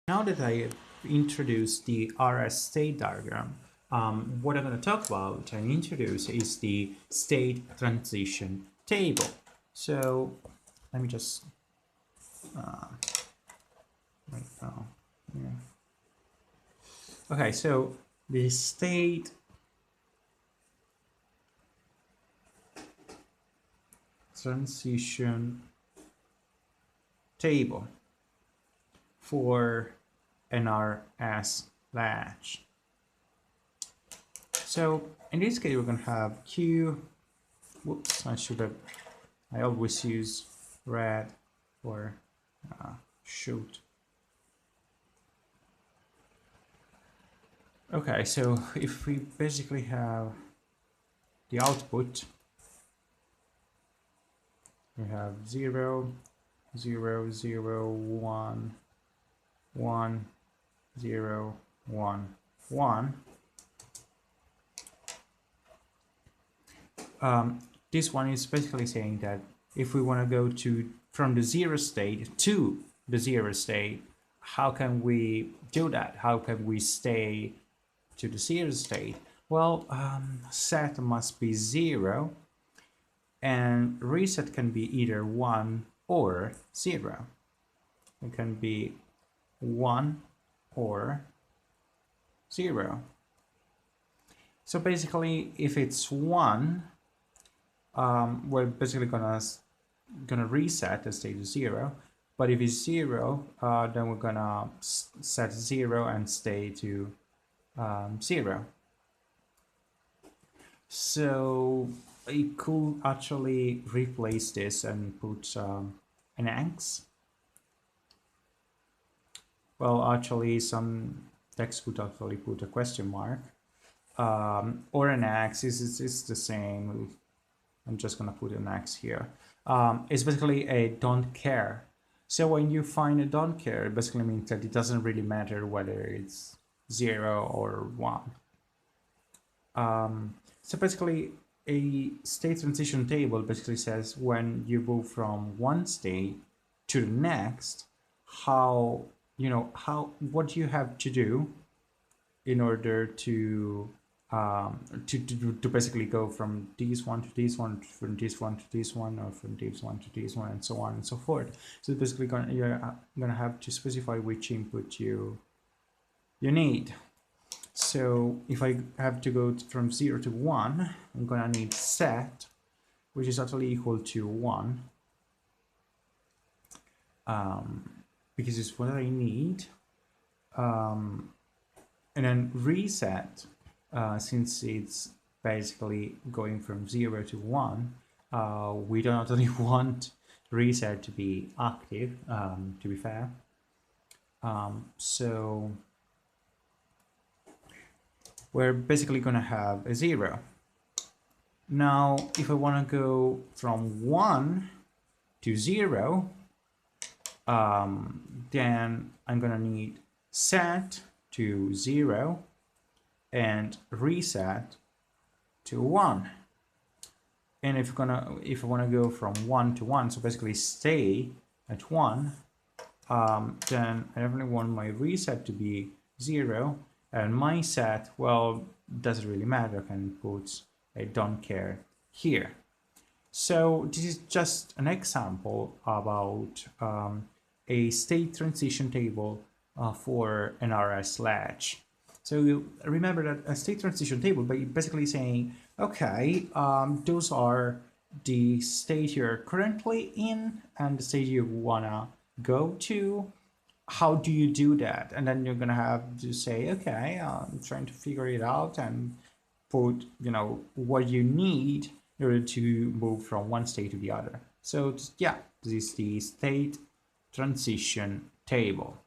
Now that I introduced the RS state diagram, what I'm going to talk about and introduce is the state transition table. So let me just right now. Yeah. Okay, so the state transition table for NRS latch. So in this case, we're going to have Q. Whoops, I always use red for shoot. Okay, so if we basically have the output, we have 0, 0, 0, 1, 1, 0, 1, 1. This one is basically saying that if we want to go from the 0 state to the 0 state, how can we do that? How can we stay to the 0 state? Well, set must be 0, and reset can be either 1 or 0. It can be 1 or 0. So basically, if it's 1, we're basically gonna reset the state to 0. But if it's 0, then we're gonna set 0 and stay to 0. So I could actually replace this and put an X. Well, actually, some text could actually put a question mark or an X. It's the same. I'm just gonna put an X here. It's basically a don't care. So when you find a don't care, it basically means that it doesn't really matter whether it's 0 or 1. So basically, a state transition table basically says when you move from one state to the next, what you have to do in order to basically go from this one to this one, from this one to this one, or from this one to this one, and so on and so forth. So basically, you're gonna have to specify which input you need. So if I have to go from 0 to 1, I'm gonna need set, which is actually equal to 1, because it's what I need. And then reset, since it's basically going from 0 to 1, we don't actually want reset to be active, to be fair. So we're basically going to have a 0. Now, if I want to go from 1 to 0, then I'm going to need set to 0 and reset to 1. And if I want to go from 1 to 1, so basically stay at 1, then I definitely want my reset to be 0, and my set, well, doesn't really matter. I can put a don't care here. So this is just an example about a state transition table for an RS latch. So you remember that a state transition table, but basically saying, okay, those are the state you're currently in and the state you wanna go to. How do you do that? And then you're gonna have to say, okay, I'm trying to figure it out and put, what you need in order to move from one state to the other. So yeah, this is the state transition table.